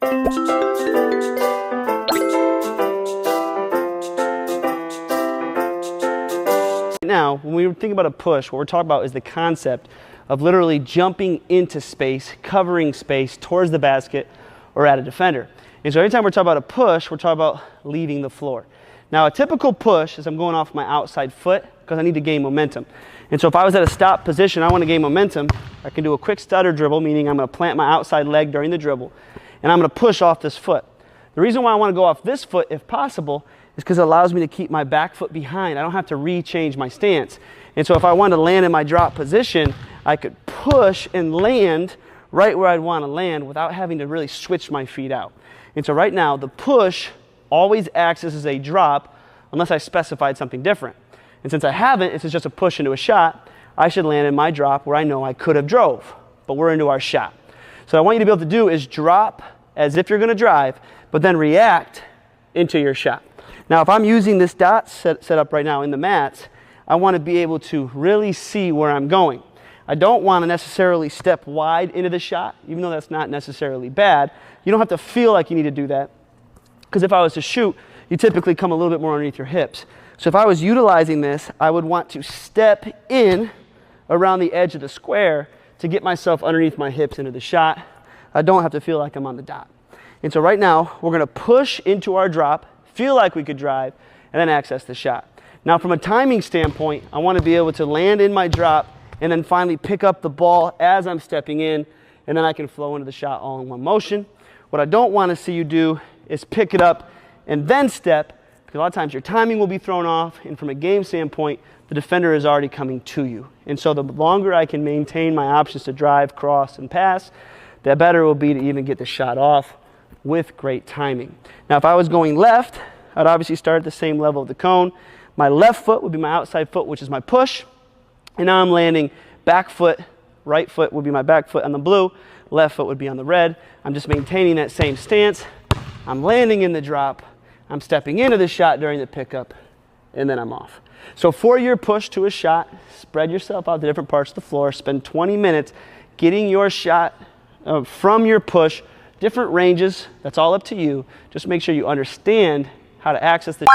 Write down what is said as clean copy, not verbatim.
Now, when we think about a push, what we're talking about is the concept of literally jumping into space, covering space towards the basket or at a defender. And so anytime we're talking about a push, we're talking about leaving the floor. Now, a typical push is I'm going off my outside foot because I need to gain momentum. And so if I was at a stop position, I want to gain momentum, I can do a quick stutter dribble, meaning I'm going to plant my outside leg during the dribble, and I'm going to push off this foot. The reason why I want to go off this foot, if possible, is because it allows me to keep my back foot behind. I don't have to re-change my stance. And so if I wanted to land in my drop position, I could push and land right where I'd want to land without having to really switch my feet out. And so right now, the push always acts as a drop unless I specified something different. And since I haven't, this is just a push into a shot, I should land in my drop where I know I could have drove, but we're into our shot. So what I want you to be able to do is drop as if you're going to drive, but then react into your shot. Now, if I'm using this dot set up right now in the mats, I want to be able to really see where I'm going. I don't want to necessarily step wide into the shot, even though that's not necessarily bad. You don't have to feel like you need to do that, because if I was to shoot, you typically come a little bit more underneath your hips. So if I was utilizing this, I would want to step in around the edge of the square to get myself underneath my hips into the shot. I don't have to feel like I'm on the dot. And so right now, we're going to push into our drop, feel like we could drive, and then access the shot. Now, from a timing standpoint, I want to be able to land in my drop and then finally pick up the ball as I'm stepping in, and then I can flow into the shot all in one motion. What I don't want to see you do is pick it up and then step, because a lot of times your timing will be thrown off, and from a game standpoint, the defender is already coming to you. And so the longer I can maintain my options to drive, cross, and pass, the better it will be to even get the shot off with great timing. Now, if I was going left, I'd obviously start at the same level of the cone. My left foot would be my outside foot, which is my push. And now I'm landing back foot, right foot would be my back foot on the blue, left foot would be on the red. I'm just maintaining that same stance. I'm landing in the drop. I'm stepping into the shot during the pickup, and then I'm off. So for your push to a shot, spread yourself out to different parts of the floor. Spend 20 minutes getting your shot from your push, different ranges. That's all up to you. Just make sure you understand how to access the